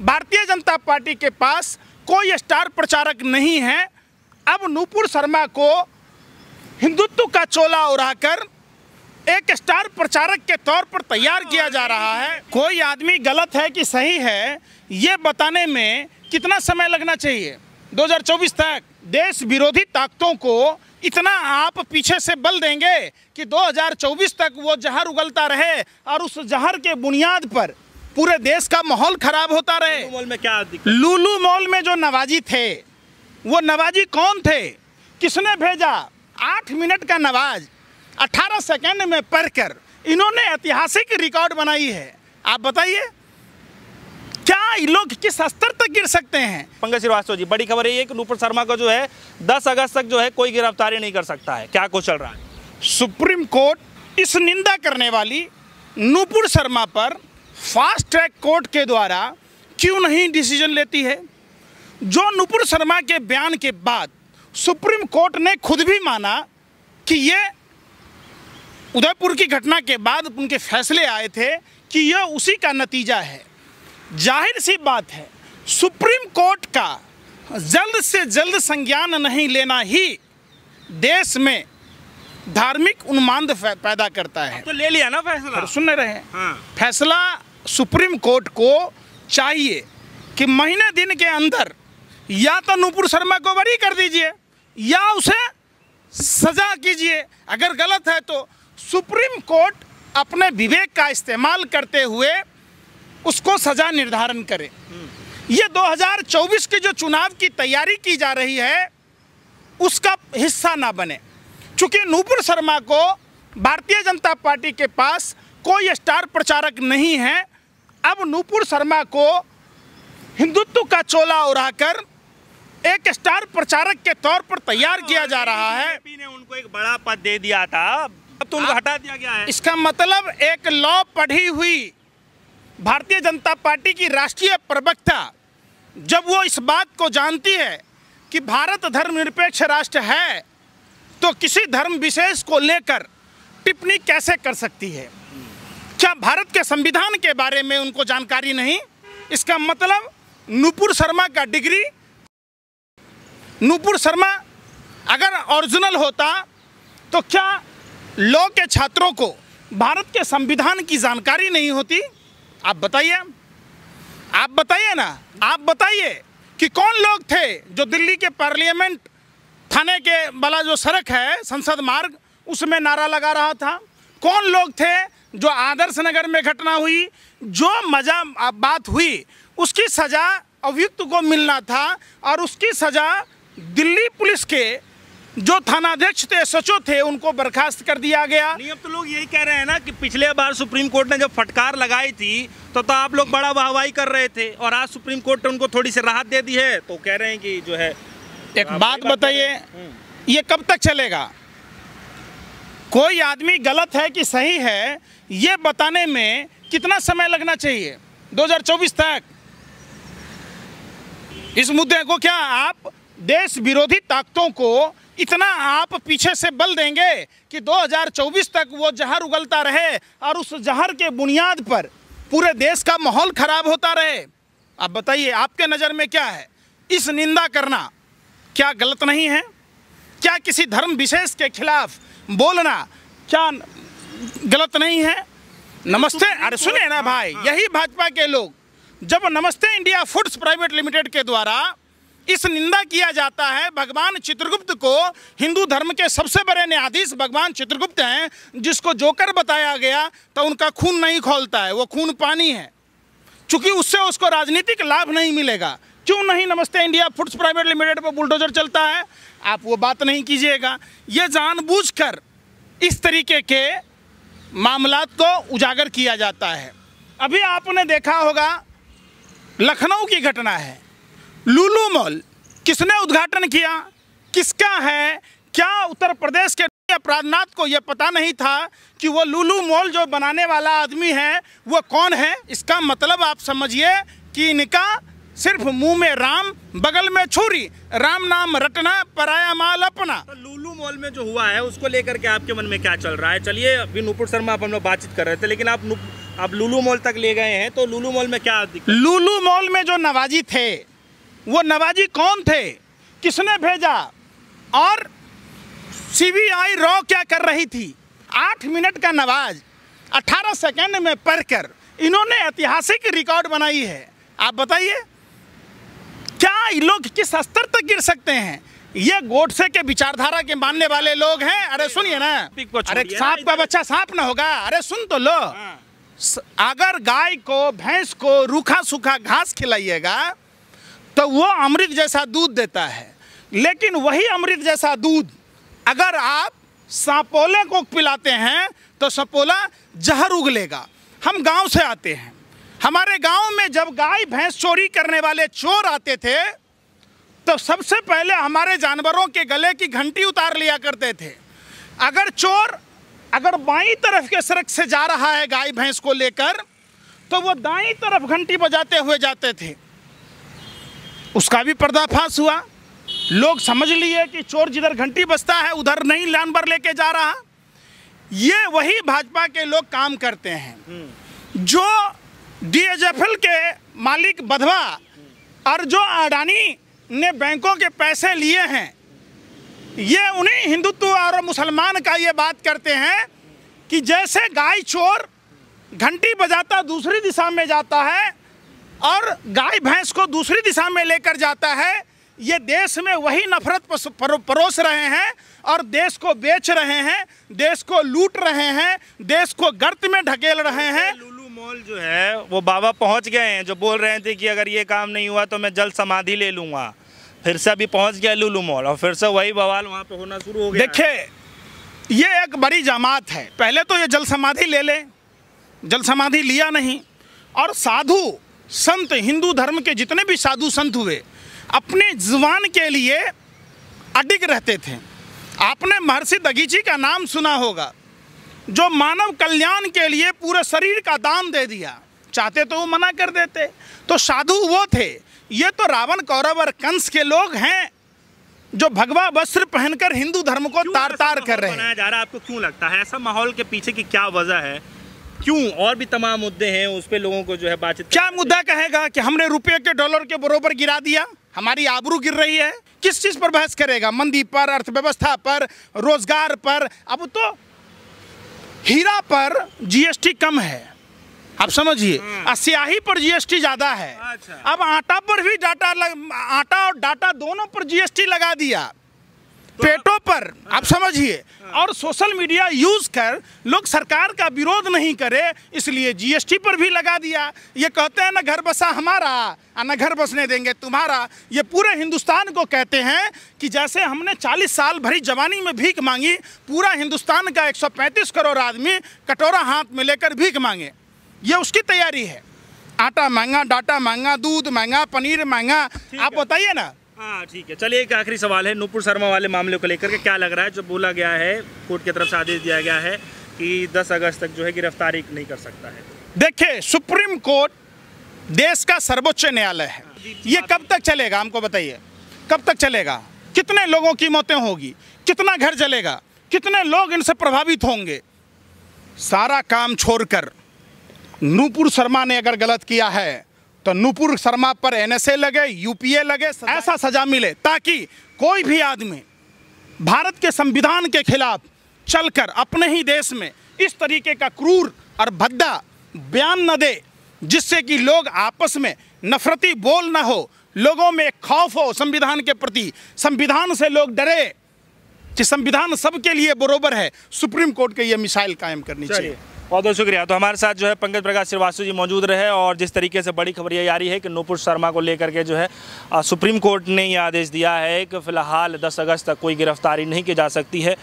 Bharatiya Janata party के पास कोई star प्रचारक नहीं है। अब नुपुर शर्मा को हिंदुत्व का चोला ओढ़ाकर एक स्टार प्रचारक के तौर पर तैयार किया जा रहा है। कोई आदमी गलत है कि सही है, ये बताने में कितना समय लगना चाहिए? 2024 तक देश विरोधी ताकतों को इतना आप पीछे से बल देंगे कि 2024 तक वो जहर उगलता रहे और उस जहर के बुनियाद पर पूरे देश का माहौल खराब होता रहे। लुलु मॉल में क्या दिक्कत? लुलु मॉल में जो नवाजी थे, वो नवाजी कौन थे, किसने भेजा? 8 मिनट का नवाज 18 सेकंड में पढ़कर इन्होंने ऐतिहासिक रिकॉर्ड बनाई है। आप बताइए क्या ये लोग किस स्तर तक गिर सकते हैं? पंकज श्रीवास्तव जी, बड़ी खबर है कि नुपुर शर्मा को जो है 10 अगस्त तक जो है कोई गिरफ्तारी नहीं कर सकता है। क्या कुछ चल रहा है? सुप्रीम कोर्ट इस निंदा करने वाली नुपुर शर्मा पर फास्ट ट्रैक कोर्ट के द्वारा क्यों नहीं डिसीजन लेती है? जो नुपुर शर्मा के बयान के बाद सुप्रीम कोर्ट ने खुद भी माना कि ये उदयपुर की घटना के बाद उनके फैसले आए थे कि यह उसी का नतीजा है। जाहिर सी बात है, सुप्रीम कोर्ट का जल्द से जल्द संज्ञान नहीं लेना ही देश में धार्मिक उन्माद पैदा करता है। तो ले लिया ना फैसला? सुन रहे हैं? हाँ। फैसला सुप्रीम कोर्ट को चाहिए कि महीने दिन के अंदर या तो नुपुर शर्मा को बरी कर दीजिए या उसे सजा कीजिए। अगर गलत है तो सुप्रीम कोर्ट अपने विवेक का इस्तेमाल करते हुए उसको सजा निर्धारण करे। ये 2024 के जो चुनाव की तैयारी की जा रही है उसका हिस्सा ना बने। चूंकि नुपुर शर्मा को भारतीय जनता पार्टी के पास कोई स्टार प्रचारक नहीं है। अब नुपुर शर्मा को हिंदुत्व का चोला ओढ़ाकर एक स्टार प्रचारक के तौर पर तैयार किया जा रहा है। बीजेपी ने उनको एक बड़ा पद दे दिया था, अब तो उनको हटा दिया गया है। इसका मतलब एक लॉ पढ़ी हुई भारतीय जनता पार्टी की राष्ट्रीय प्रवक्ता जब वो इस बात को जानती है कि भारत धर्मनिरपेक्ष राष्ट्र है तो किसी धर्म विशेष को लेकर टिप्पणी कैसे कर सकती है? क्या भारत के संविधान के बारे में उनको जानकारी नहीं? इसका मतलब नुपुर शर्मा का डिग्री, नुपुर शर्मा अगर ओरिजिनल होता तो क्या लॉ के छात्रों को भारत के संविधान की जानकारी नहीं होती? आप बताइए ना, आप बताइए कि कौन लोग थे जो दिल्ली के पार्लियामेंट थाने के वाला जो सड़क है संसद मार्ग उसमें नारा लगा रहा था? कौन लोग थे जो आदर्श नगर में घटना हुई, जो मजा बात हुई, उसकी सजा अभियुक्त को मिलना था और उसकी सजा दिल्ली पुलिस के जो थानाध्यक्ष थे, सचो थे, उनको बर्खास्त कर दिया गया। नहीं, अब तो लोग यही कह रहे हैं ना कि पिछले बार सुप्रीम कोर्ट ने जब फटकार लगाई थी तो आप लोग बड़ा वाहवाही कर रहे थे और आज सुप्रीम कोर्ट ने उनको थोड़ी सी राहत दे दी है तो कह रहे हैं कि जो है। एक बात बताइए, ये कब तक चलेगा? कोई आदमी गलत है कि सही है, ये बताने में कितना समय लगना चाहिए? 2024 तक इस मुद्दे को क्या आप देश विरोधी ताकतों को इतना आप पीछे से बल देंगे कि 2024 तक वो जहर उगलता रहे और उस जहर के बुनियाद पर पूरे देश का माहौल खराब होता रहे? आप बताइए, आपके नज़र में क्या है? इस निंदा करना क्या गलत नहीं है? क्या किसी धर्म विशेष के खिलाफ बोलना क्या गलत नहीं है? नमस्ते, अरे सुने ना भाई, यही भाजपा के लोग जब नमस्ते इंडिया फूड्स प्राइवेट लिमिटेड के द्वारा इस निंदा किया जाता है भगवान चित्रगुप्त को, हिंदू धर्म के सबसे बड़े न्यायाधीश भगवान चित्रगुप्त हैं जिसको जोकर बताया गया, तो उनका खून नहीं खौलता है, वो खून पानी है। चूंकि उससे उसको राजनीतिक लाभ नहीं मिलेगा, क्यों नहीं नमस्ते इंडिया फूड्स प्राइवेट लिमिटेड पर बुलडोजर चलता है? आप वो बात नहीं कीजिएगा। ये जानबूझकर इस तरीके के मामलात को उजागर किया जाता है। अभी आपने देखा होगा लखनऊ की घटना है, लुलु मॉल किसने उद्घाटन किया, किसका है? क्या उत्तर प्रदेश के अपराधनाथ को यह पता नहीं था कि वो लुलु मॉल जो बनाने वाला आदमी है वो कौन है? इसका मतलब आप समझिए कि इनका सिर्फ मुंह में राम बगल में छुरी, राम नाम रटना पराया माल अपना। तो लुलु मॉल में जो हुआ है उसको लेकर के आपके मन में क्या चल रहा है? चलिए, अभी नुपुर शर्मा आप हम लोग बातचीत कर रहे थे, लेकिन आप अब लुलु मॉल तक ले गए हैं, तो लुलु मॉल में क्या दिक्कत? लुलु मॉल में जो नवाजी थे, वो नवाजी कौन थे, किसने भेजा, और सीबीआई रॉ क्या कर रही थी? 8 मिनट का नवाज 18 सेकंड में पढ़कर इन्होंने ऐतिहासिक रिकॉर्ड बनाई है। आप बताइए, क्या ये लोग किस स्तर तक गिर सकते हैं? ये गोडसे के विचारधारा के मानने वाले लोग हैं। अरे सुनिए ना, अरे सांप का बच्चा सांप ना होगा। अरे सुन तो लो, अगर गाय को, भैंस को रूखा सूखा घास खिलाइएगा तो वो अमृत जैसा दूध देता है, लेकिन वही अमृत जैसा दूध अगर आप सांपोले को पिलाते हैं तो सांपोला जहर उगलेगा। हम गांव से आते हैं, हमारे गांव में जब गाय भैंस चोरी करने वाले चोर आते थे तो सबसे पहले हमारे जानवरों के गले की घंटी उतार लिया करते थे। अगर चोर अगर बाईं तरफ के सड़क से जा रहा है गाय भैंस को लेकर, तो वो दाईं तरफ घंटी बजाते हुए जाते थे। उसका भी पर्दाफाश हुआ। लोग समझ लिए कि चोर जिधर घंटी बजता है उधर नहीं जानवर लेके जा रहा। ये वही भाजपा के लोग काम करते हैं। जो DHFL के मालिक बधवा और जो अडानी ने बैंकों के पैसे लिए हैं, ये उन्हीं हिंदुत्व और मुसलमान का ये बात करते हैं कि जैसे गाय चोर घंटी बजाता दूसरी दिशा में जाता है और गाय भैंस को दूसरी दिशा में लेकर जाता है, ये देश में वही नफरत परोस रहे हैं और देश को बेच रहे हैं, देश को लूट रहे हैं, देश को गर्त में ढकेल रहे हैं। लुलु मॉल जो है वो बाबा पहुंच गए हैं, जो बोल रहे थे कि अगर ये काम नहीं हुआ तो मैं जल समाधि ले लूंगा। फिर से अभी पहुंच गया लुलु मॉल और फिर से वही बवाल वहां पे होना शुरू हो गया। देखिए, ये एक बड़ी जमात है। पहले तो ये जल समाधि ले ले, जल समाधि लिया नहीं। और साधु संत, हिंदू धर्म के जितने भी साधु संत हुए, अपने जुबान के लिए अडिग रहते थे। आपने महर्षि दधीची का नाम सुना होगा, जो मानव कल्याण के लिए पूरे शरीर का दान दे दिया। चाहते तो वो मना कर देते। तो साधु वो थे। ये तो रावण, कौरव और कंस के लोग हैं जो भगवा वस्त्र पहनकर हिंदू धर्म को तार तार कर रहे हैं। बनाया जा रहा है, आपको क्यों लगता है? ऐसा माहौल के पीछे की क्या वजह है? क्यों? और भी तमाम मुद्दे हैं, उस पे लोगों को जो है बातचीत। क्या मुद्दा कहेगा कि हमने रुपये के डॉलर के बरोबर गिरा दिया, हमारी आबरू गिर रही है? किस चीज पर बहस करेगा? मंदी पर, अर्थव्यवस्था पर, रोजगार पर। अब तो हीरा पर GST कम है, आप समझिए, और स्याही पर GST ज्यादा है। अच्छा। अब आटा पर भी आटा और डाटा दोनों पर GST लगा दिया, तो पेटों पर। आप समझिए। और सोशल मीडिया यूज कर लोग सरकार का विरोध नहीं करे, इसलिए GST पर भी लगा दिया। ये कहते हैं ना घर बसा हमारा और न घर बसने देंगे तुम्हारा। ये पूरे हिंदुस्तान को कहते हैं कि जैसे हमने 40 साल भरी जवानी में भीख मांगी, पूरा हिंदुस्तान का 135 करोड़ आदमी कटोरा हाथ में लेकर भीख मांगे। ये उसकी तैयारी है। आटा महंगा, डाटा महंगा, दूध महंगा, पनीर महंगा। आप बताइए ना। हाँ ठीक है, चलिए एक आखिरी सवाल है। नुपुर शर्मा वाले मामले को लेकर के क्या लग रहा है? जो बोला गया है, कोर्ट की तरफ से आदेश दिया गया है कि 10 अगस्त तक जो है गिरफ्तारी नहीं कर सकता है। देखिए, सुप्रीम कोर्ट देश का सर्वोच्च न्यायालय है। ये कब तक चलेगा? हमको बताइए, कब तक चलेगा? कितने लोगों की मौतें होगी? कितना घर जलेगा? कितने लोग इनसे प्रभावित होंगे? सारा काम छोड़कर नुपुर शर्मा ने अगर गलत किया है तो नुपुर शर्मा पर NSA लगे, UPA लगे, ऐसा सजा मिले ताकि कोई भी आदमी भारत के संविधान के खिलाफ चलकर अपने ही देश में इस तरीके का क्रूर और भद्दा बयान न दे, जिससे कि लोग आपस में नफरती बोल ना हो, लोगों में खौफ हो संविधान के प्रति, संविधान से लोग डरे कि संविधान सबके लिए बरोबर है। सुप्रीम कोर्ट के ये मिसाइल कायम करनी चाहिए। बहुत बहुत शुक्रिया। तो हमारे साथ जो है पंकज प्रकाश श्रीवास्तव जी मौजूद रहे, और जिस तरीके से बड़ी खबर ये आ रही है कि नुपुर शर्मा को लेकर के जो है सुप्रीम कोर्ट ने ये आदेश दिया है कि फिलहाल 10 अगस्त तक कोई गिरफ्तारी नहीं की जा सकती है।